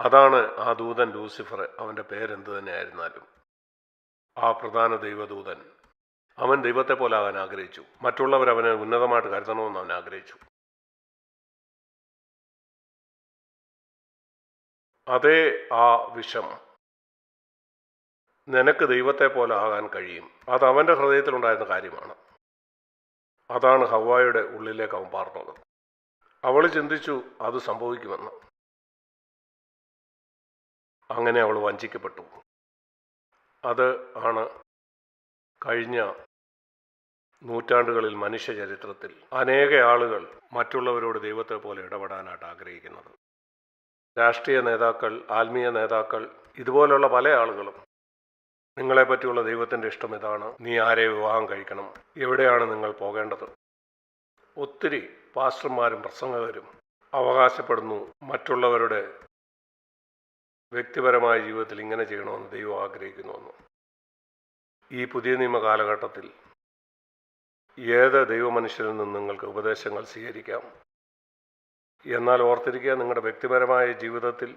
അതാണ് ആ ദൂതൻ ലൂസിഫർ. അവൻ്റെ പേരെന്ത് തന്നെയായിരുന്നാലും ആ പ്രധാന ദൈവദൂതൻ, അവൻ ദൈവത്തെ പോലെ ആകാൻ ആഗ്രഹിച്ചു. മറ്റുള്ളവർ അവനെ ഉന്നതമായിട്ട് കരുതണമെന്ന് അവൻ ആഗ്രഹിച്ചു. അതേ ആ വിഷം നിനക്ക് ദൈവത്തെ പോലെ ആകാൻ കഴിയും. അത് അവൻ്റെ ഹൃദയത്തിലുണ്ടായിരുന്ന കാര്യമാണ്. അതാണ് ഹവ്വായുടെ ഉള്ളിലേക്ക് അവൻ പാർന്നത്. അവൾ ചിന്തിച്ചു അത് സംഭവിക്കുമെന്ന്. അങ്ങനെ അവൾ വഞ്ചിക്കപ്പെട്ടു. അത് ആണ് കഴിഞ്ഞ നൂറ്റാണ്ടുകളിൽ മനുഷ്യ ചരിത്രത്തിൽ അനേക ആളുകൾ മറ്റുള്ളവരോട് ദൈവത്തെ പോലെ ഇടപെടാനായിട്ട് ആഗ്രഹിക്കുന്നത്. രാഷ്ട്രീയ നേതാക്കൾ, ആത്മീയ നേതാക്കൾ, ഇതുപോലുള്ള പല ആളുകളും നിങ്ങളെപ്പറ്റിയുള്ള ദൈവത്തിൻ്റെ ഇഷ്ടം ഇതാണ്, നീ ആരെ വിവാഹം കഴിക്കണം, എവിടെയാണ് നിങ്ങൾ പോകേണ്ടത്. ഒത്തിരി പാസ്റ്റർമാരും പ്രസംഗകരും അവകാശപ്പെടുന്നു മറ്റുള്ളവരുടെ വ്യക്തിപരമായ ജീവിതത്തിൽ ഇങ്ങനെ ചെയ്യണമെന്ന് ദൈവം ആഗ്രഹിക്കുന്നുവെന്ന്. ഈ പുതിയ നിയമ കാലഘട്ടത്തിൽ ഏത് ദൈവമനുഷ്യരിൽ നിന്നും നിങ്ങൾക്ക് ഉപദേശങ്ങൾ സ്വീകരിക്കാം. എന്നാൽ ഓർത്തിരിക്കുക, നിങ്ങളുടെ വ്യക്തിപരമായ ജീവിതത്തിൽ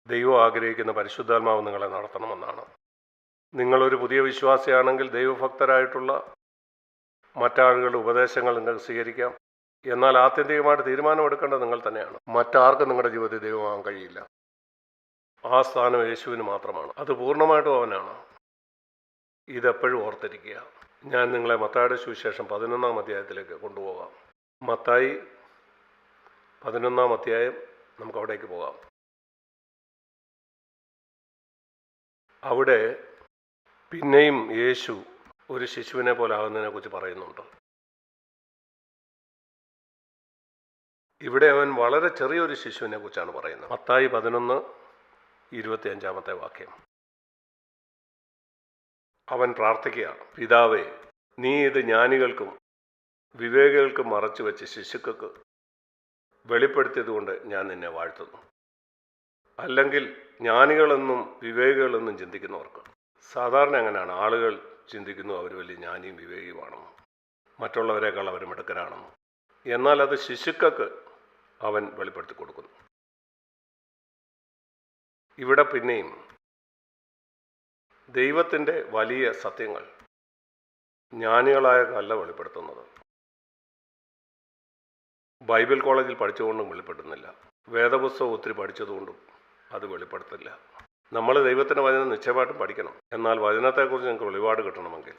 ദൈവം ആഗ്രഹിക്കുന്ന പരിശുദ്ധാത്മാവ് നിങ്ങളെ നടത്തണമെന്നാണ്. നിങ്ങളൊരു പുതിയ വിശ്വാസിയാണെങ്കിൽ ദൈവഭക്തരായിട്ടുള്ള മറ്റാളുകളുടെ ഉപദേശങ്ങൾ നിങ്ങൾക്ക് സ്വീകരിക്കാം. എന്നാൽ ആത്യന്തികമായിട്ട് തീരുമാനമെടുക്കേണ്ടത് നിങ്ങൾ തന്നെയാണ്. മറ്റാർക്കും നിങ്ങളുടെ ജീവിതത്തിൽ ദൈവമാകാൻ കഴിയില്ല. ആ സ്ഥാനം യേശുവിന് മാത്രമാണ്. അത് പൂർണ്ണമായിട്ടും അവനാണ്. ഇതെപ്പോഴും ഓർത്തിരിക്കുക. ഞാൻ നിങ്ങളെ മത്തായിയുടെ സുവിശേഷം 11-ാം അധ്യായത്തിലേക്ക് കൊണ്ടുപോകാം. മത്തായി 11-ാം അധ്യായം, നമുക്ക് അവിടേക്ക് പോകാം. അവിടെ പിന്നെയും യേശു ഒരു ശിശുവിനെ പോലെ ആകുന്നതിനെ കുറിച്ച് പറയുന്നുണ്ട്. ഇവിടെ അവൻ വളരെ ചെറിയൊരു ശിശുവിനെ കുറിച്ചാണ് പറയുന്നത്. മത്തായി 11:25 വാക്യം. അവൻ പ്രാർത്ഥിക്കുകയാണ്, പിതാവേ, നീ ഇത് ജ്ഞാനികൾക്കും വിവേകികൾക്കും മറച്ചു വെച്ച് ശിശുക്കൾക്ക് വെളിപ്പെടുത്തിയതുകൊണ്ട് ഞാൻ നിന്നെ വാഴ്ത്തുന്നു. അല്ലെങ്കിൽ ജ്ഞാനികളെന്നും വിവേകികളെന്നും ചിന്തിക്കുന്നവർക്ക്, സാധാരണ അങ്ങനെയാണ് ആളുകൾ ചിന്തിക്കുന്നു അവർ വലിയ ജ്ഞാനിയും വിവേകിയുമാണെന്ന്, മറ്റുള്ളവരെക്കാൾ അവർ മിടുക്കരാണെന്ന്. എന്നാൽ അത് ശിശുക്കൾക്ക് അവൻ വെളിപ്പെടുത്തി കൊടുക്കുന്നു. ഇവിടെ പിന്നെയും ദൈവത്തിൻ്റെ വലിയ സത്യങ്ങൾ ജ്ഞാനികളായല്ല വെളിപ്പെടുത്തുന്നത്. ബൈബിൾ കോളേജിൽ പഠിച്ചുകൊണ്ടും വെളിപ്പെടുത്തുന്നില്ല. വേദപുസ്തകം ഒത്തിരി പഠിച്ചതുകൊണ്ടും അത് വെളിപ്പെടുത്തില്ല. നമ്മൾ ദൈവത്തിൻ്റെ വചനം നിശ്ചയമായിട്ടും പഠിക്കണം. എന്നാൽ വചനത്തെക്കുറിച്ച് നിങ്ങൾക്ക് വെളിപാട് കിട്ടണമെങ്കിൽ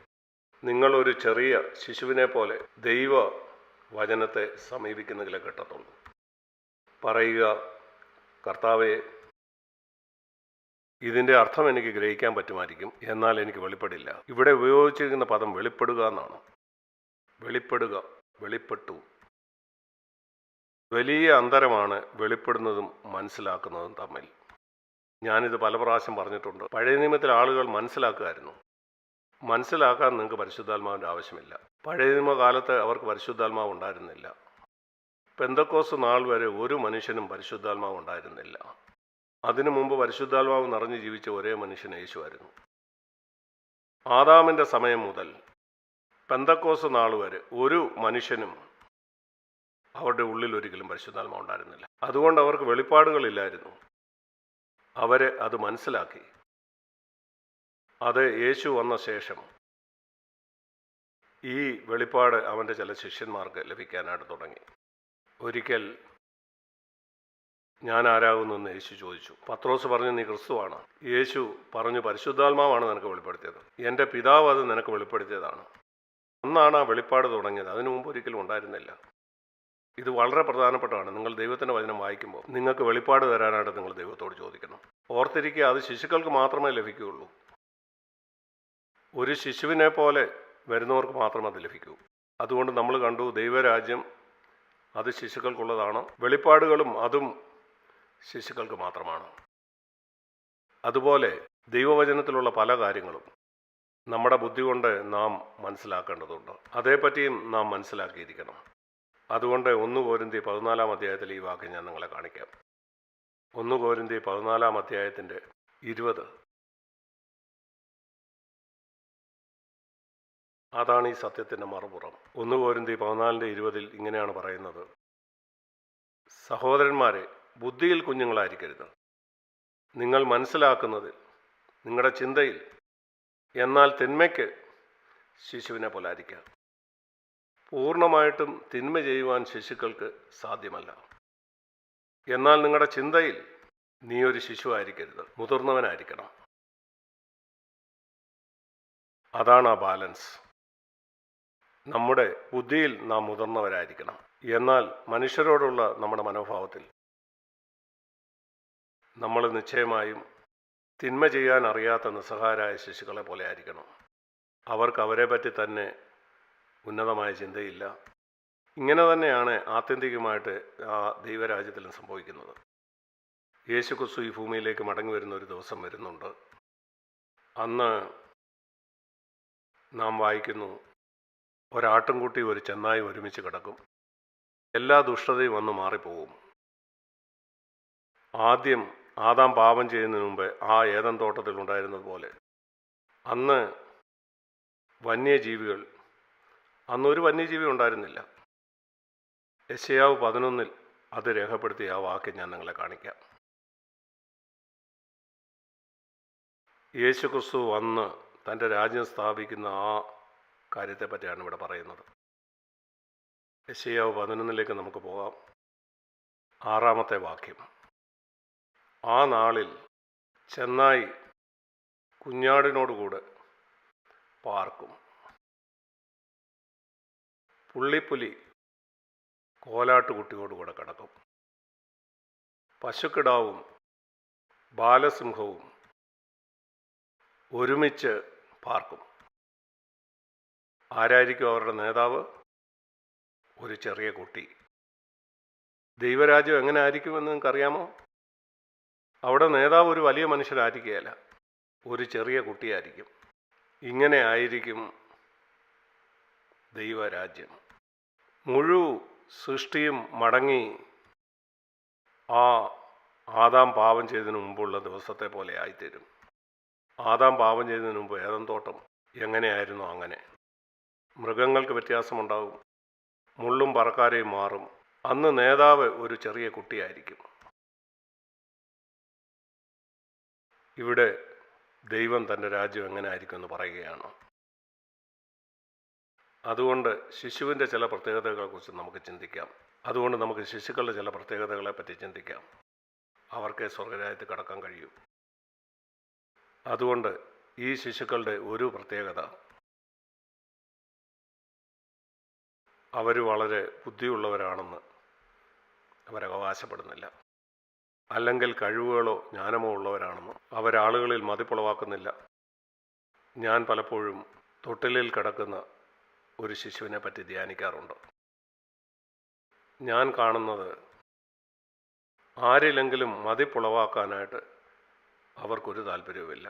നിങ്ങളൊരു ചെറിയ ശിശുവിനെ പോലെ ദൈവ വചനത്തെ സമീപിക്കുന്നെങ്കിലേ കിട്ടത്തുള്ളൂ. പറയുക, കർത്താവേ, ഇതിൻ്റെ അർത്ഥം എനിക്ക് ഗ്രഹിക്കാൻ പറ്റുമായിരിക്കും, എന്നാൽ എനിക്ക് വെളിപ്പെടില്ല. ഇവിടെ ഉപയോഗിച്ചിരിക്കുന്ന പദം വെളിപ്പെടുക എന്നാണ്. വെളിപ്പെടുക, വെളിപ്പെട്ടു. വലിയ അന്തരമാണ് വെളിപ്പെടുന്നതും മനസ്സിലാക്കുന്നതും തമ്മിൽ. ഞാനിത് പല പ്രാവശ്യം പറഞ്ഞിട്ടുണ്ട്. പഴയ നിയമത്തിൽ ആളുകൾ മനസ്സിലാക്കുമായിരുന്നു. മനസ്സിലാക്കാൻ നിങ്ങൾക്ക് പരിശുദ്ധാത്മാവിൻ്റെ ആവശ്യമില്ല. പഴയ നിയമകാലത്ത് അവർക്ക് പരിശുദ്ധാത്മാവ് ഉണ്ടായിരുന്നില്ല. പെന്തക്കോസ്ത് നാൾ വരെ ഒരു മനുഷ്യനും പരിശുദ്ധാത്മാവ് ഉണ്ടായിരുന്നില്ല. അതിനു മുമ്പ് പരിശുദ്ധാത്മാവ് നിറഞ്ഞു ജീവിച്ച ഒരേ മനുഷ്യൻ യേശുവായിരുന്നു. ആദാമിൻ്റെ സമയം മുതൽ പെന്തക്കോസ്ത് നാൾ വരെ ഒരു മനുഷ്യനും അവരുടെ ഉള്ളിൽ ഒരിക്കലും പരിശുദ്ധാത്മാവ് ഉണ്ടായിരുന്നില്ല. അതുകൊണ്ട് അവർക്ക് വെളിപ്പാടുകളില്ലായിരുന്നു. അവരെ അത് മനസ്സിലാക്കി. അത് യേശു വന്ന ശേഷം ഈ വെളിപ്പാട് അവൻ്റെ ചില ശിഷ്യന്മാർക്ക് ലഭിക്കാനായിട്ട് തുടങ്ങി. ഒരിക്കൽ ഞാൻ ആരാകുന്നു യേശു ചോദിച്ചു. പത്രോസ് പറഞ്ഞു, നീ ക്രിസ്തുവാണ്. യേശു പറഞ്ഞു, പരിശുദ്ധാത്മാവാണ് നിനക്ക് വെളിപ്പെടുത്തിയത്. എൻ്റെ പിതാവ് അത് നിനക്ക് വെളിപ്പെടുത്തിയതാണ്. അന്നാണ് ആ വെളിപ്പാട് തുടങ്ങിയത്. അതിനു മുമ്പ് ഒരിക്കലും ഉണ്ടായിരുന്നില്ല. ഇത് വളരെ പ്രധാനപ്പെട്ടതാണ്. നിങ്ങൾ ദൈവത്തിൻ്റെ വചനം വായിക്കുമ്പോൾ നിങ്ങൾക്ക് വെളിപ്പാട് തരാനായിട്ട് നിങ്ങൾ ദൈവത്തോട് ചോദിക്കണം. ഓർത്തിരിക്കുക, അത് ശിശുക്കൾക്ക് മാത്രമേ ലഭിക്കുകയുള്ളൂ. ഒരു ശിശുവിനെ പോലെ വരുന്നവർക്ക് മാത്രമേ അത് ലഭിക്കൂ. അതുകൊണ്ട് നമ്മൾ കണ്ടു, ദൈവരാജ്യം അത് ശിശുക്കൾക്കുള്ളതാണ്. വെളിപ്പാടുകളും അതും ശിശുക്കൾക്ക് മാത്രമാണ്. അതുപോലെ ദൈവവചനത്തിലുള്ള പല കാര്യങ്ങളും നമ്മുടെ ബുദ്ധി കൊണ്ട് നാം മനസ്സിലാക്കേണ്ടതുണ്ട്. അതേപ്പറ്റിയും നാം മനസ്സിലാക്കിയിരിക്കണം. അതുകൊണ്ട് 1 കൊരിന്ത്യർ 14-ാം അധ്യായത്തിൽ ഈ വാക്ക് ഞാൻ നിങ്ങളെ കാണിക്കാം. 1 കൊരിന്ത്യർ 14-ാം അധ്യായത്തിൻ്റെ 20. അതാണ് ഈ സത്യത്തിൻ്റെ മറുപുറം. 1 കൊരിന്ത്യർ 14:20 ഇങ്ങനെയാണ് പറയുന്നത്, സഹോദരന്മാരെ, ബുദ്ധിയിൽ കുഞ്ഞുങ്ങളായിരിക്കരുത്, നിങ്ങൾ മനസ്സിലാക്കുന്നതിൽ, നിങ്ങളുടെ ചിന്തയിൽ, എന്നാൽ തിന്മയ്ക്ക് ശിശുവിനെ പോലെ ആയിരിക്കുക. പൂർണ്ണമായിട്ടും തിന്മ ചെയ്യുവാൻ ശിശുക്കൾക്ക് സാധ്യമല്ല. എന്നാൽ നിങ്ങളുടെ ചിന്തയിൽ നീ ഒരു ശിശു ആയിരിക്കരുത്, മുതിർന്നവനായിരിക്കണം. അതാണ് ആ ബാലൻസ്. നമ്മുടെ ബുദ്ധിയിൽ നാം മുതിർന്നവരായിരിക്കണം. എന്നാൽ മനുഷ്യരോടുള്ള നമ്മുടെ മനോഭാവത്തിൽ നമ്മൾ നിശ്ചയമായും തിന്മ ചെയ്യാൻ അറിയാത്ത നിസ്സഹായരായ ശിശുക്കളെ പോലെ ആയിരിക്കണം. അവർക്ക് അവരെ പറ്റി തന്നെ ഉന്നതമായ ചിന്തയില്ല. ഇങ്ങനെ തന്നെയാണ് ആത്യന്തികമായിട്ട് ആ ദൈവരാജ്യത്തിലും സംഭവിക്കുന്നത്. യേശുക്രിസ്തു ഈ ഭൂമിയിലേക്ക് മടങ്ങി വരുന്ന ഒരു ദിവസം വരുന്നുണ്ട്. അന്ന് നാം വായിക്കുന്നു, ഒരാട്ടിൻകുട്ടി ഒരു ചെന്നായി ഒരുമിച്ച് കിടക്കും, എല്ലാ ദുഷ്ടതയും വന്ന് മാറിപ്പോകും. ആദ്യം ആദാം പാപം ചെയ്യുന്നതിന് മുമ്പ് ആ ഏദൻ തോട്ടത്തിൽ ഉണ്ടായിരുന്നത് പോലെ അന്ന് വന്യജീവികൾ, അന്നൊരു വന്യജീവി ഉണ്ടായിരുന്നില്ല. യെശയ്യാവ് 11 അത് രേഖപ്പെടുത്തിയ ആ വാക്യം ഞാൻ നിങ്ങളെ കാണിക്കാം. യേശുക്രിസ്തു വന്ന് തൻ്റെ രാജ്യം സ്ഥാപിക്കുന്ന ആ കാര്യത്തെ പറ്റിയാണ് ഇവിടെ പറയുന്നത്. യെശയ്യാവ് 11 നമുക്ക് പോകാം. 6-ാമത്തെ വാക്യം. ആ നാളിൽ ചെന്നായി കുഞ്ഞാടിനോടുകൂടെ പാർക്കും, പുള്ളിപ്പുലി കോലാട്ടുകുട്ടിയോടുകൂടെ കിടക്കും, പശുക്കിടാവും ബാലസിംഹവും ഒരുമിച്ച് പാർക്കും. ആരായിരിക്കും അവരുടെ നേതാവ്? ഒരു ചെറിയ കുട്ടി. ദൈവരാജ്യം എങ്ങനെ ആയിരിക്കുമെന്ന് നിങ്ങൾക്കറിയാമോ? അവിടെ നേതാവ് ഒരു വലിയ മനുഷ്യരായിരിക്കുകയല്ല, ഒരു ചെറിയ കുട്ടിയായിരിക്കും. ഇങ്ങനെ ആയിരിക്കും ദൈവരാജ്യം. മുഴുവൻ സൃഷ്ടിയും മടങ്ങി ആ ആദാം പാപം ചെയ്തതിന് മുമ്പുള്ള ദിവസത്തെ പോലെ ആയിത്തീരും. ആദാം പാപം ചെയ്തതിന് മുമ്പ് ഏദൻ തോട്ടം എങ്ങനെയായിരുന്നു അങ്ങനെ. മൃഗങ്ങൾക്ക് വ്യത്യാസമുണ്ടാകും, മുള്ളും പറക്കാരെയും മാറും. അന്ന് നേതാവ് ഒരു ചെറിയ കുട്ടിയായിരിക്കും. ഇവിടെ ദൈവം തൻ്റെ രാജ്യം എങ്ങനെ ആയിരിക്കും എന്ന് പറയുകയാണ്. അതുകൊണ്ട് ശിശുവിൻ്റെ ചില പ്രത്യേകതകളെക്കുറിച്ച് നമുക്ക് ചിന്തിക്കാം. അതുകൊണ്ട് നമുക്ക് ശിശുക്കളുടെ ചില പ്രത്യേകതകളെ പറ്റി ചിന്തിക്കാം. അവർക്ക് സ്വർഗ്ഗരാജ്യത്തിൽ കടക്കാൻ കഴിയും. അതുകൊണ്ട് ഈ ശിശുക്കളുടെ ഒരു പ്രത്യേകത, അവർ വളരെ ബുദ്ധിയുള്ളവരാണെന്ന് അവരവകാശപ്പെടുന്നില്ല. അല്ലെങ്കിൽ കഴിവുകളോ ജ്ഞാനമോ ഉള്ളവരാണെന്ന് അവരാളുകളിൽ മതിപ്പുളവാക്കുന്നില്ല. ഞാൻ പലപ്പോഴും തൊട്ടിലിൽ കിടക്കുന്ന ഒരു ശിശുവിനെ പറ്റി ധ്യാനിക്കാറുണ്ട്. ഞാൻ കാണുന്നത് ആരിലെങ്കിലും മതിപ്പുളവാക്കാനായിട്ട് അവർക്കൊരു താല്പര്യവുമില്ല.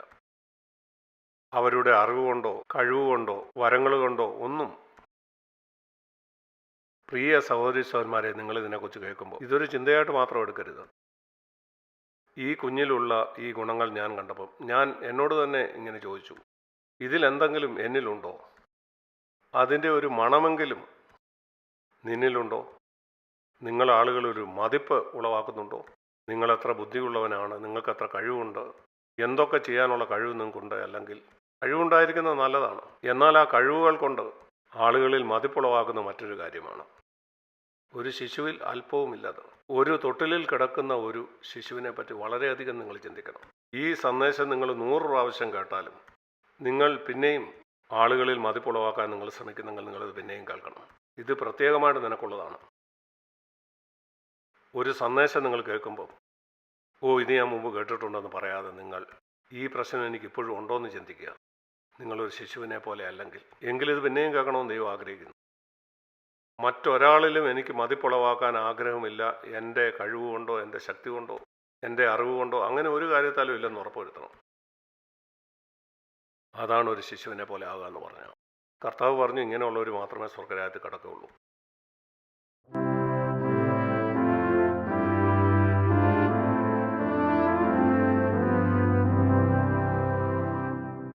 അവരുടെ അറിവുകൊണ്ടോ കഴിവുകൊണ്ടോ വരങ്ങൾ കൊണ്ടോ ഒന്നും. പ്രിയ സഹോദരി സഹോദരന്മാരെ, നിങ്ങളിതിനെക്കുറിച്ച് കേൾക്കുമ്പോൾ ഇതൊരു ചിന്തയായിട്ട് മാത്രം എടുക്കരുത്. ഈ കുഞ്ഞിലുള്ള ഈ ഗുണങ്ങൾ ഞാൻ കണ്ടപ്പോൾ ഞാൻ എന്നോട് തന്നെ ഇങ്ങനെ ചോദിച്ചു, ഇതിലെന്തെങ്കിലും എന്നിലുണ്ടോ? അതിൻ്റെ ഒരു മണമെങ്കിലും നിന്നിലുണ്ടോ? നിങ്ങൾ ആളുകളൊരു മതിപ്പ് ഉളവാക്കുന്നുണ്ടോ? നിങ്ങളെത്ര ബുദ്ധിയുള്ളവനാണ്, നിങ്ങൾക്കെത്ര കഴിവുണ്ട്, എന്തൊക്കെ ചെയ്യാനുള്ള കഴിവ് നിങ്ങൾക്കുണ്ട്. അല്ലെങ്കിൽ കഴിവുണ്ടായിരിക്കുന്നത് നല്ലതാണ്, എന്നാൽ ആ കഴിവുകൾ കൊണ്ട് ആളുകളിൽ മതിപ്പുളവാക്കുന്ന മറ്റൊരു കാര്യമാണ്. ഒരു ശിശുവിൽ അല്പവുമില്ലത്. ഒരു തൊട്ടിലിൽ കിടക്കുന്ന ഒരു ശിശുവിനെ പറ്റി വളരെയധികം നിങ്ങൾ ചിന്തിക്കണം. ഈ സന്ദേശം നിങ്ങൾ 100 പ്രാവശ്യം കേട്ടാലും നിങ്ങൾ പിന്നെയും ആളുകളിൽ മതിപ്പുളവാക്കാൻ നിങ്ങൾ ശ്രമിക്കുന്നെങ്കിൽ നിങ്ങളത് പിന്നെയും കേൾക്കണം. ഇത് പ്രത്യേകമായിട്ട് നിനക്കുള്ളതാണ്. ഒരു സന്ദേശം നിങ്ങൾ കേൾക്കുമ്പോൾ ഇത് ഞാൻ മുമ്പ് കേട്ടിട്ടുണ്ടെന്ന് പറയാതെ നിങ്ങൾ ഈ പ്രശ്നം എനിക്കിപ്പോഴും ഉണ്ടോ എന്ന് ചിന്തിക്കുക. നിങ്ങളൊരു ശിശുവിനെ പോലെ അല്ലെങ്കിൽ എങ്കിലിത് പിന്നെയും കേൾക്കണമെന്ന് ദൈവം ആഗ്രഹിക്കുന്നു. മറ്റൊരാളിലും എനിക്ക് മതിപ്പുളവാക്കാൻ ആഗ്രഹമില്ല. എൻ്റെ കഴിവ് കൊണ്ടോ എൻ്റെ ശക്തി കൊണ്ടോ എൻ്റെ അറിവ് കൊണ്ടോ അങ്ങനെ ഒരു കാര്യത്താലും ഇല്ലെന്ന് ഉറപ്പുവരുത്തണം. അതാണ് ഒരു ശിശുവിനെ പോലെ ആകുക എന്ന് പറഞ്ഞാൽ. കർത്താവ് പറഞ്ഞു, ഇങ്ങനെയുള്ളവർ മാത്രമേ സ്വർഗ്ഗരാജ്യത്തിൽ കടക്കുകയുള്ളൂ.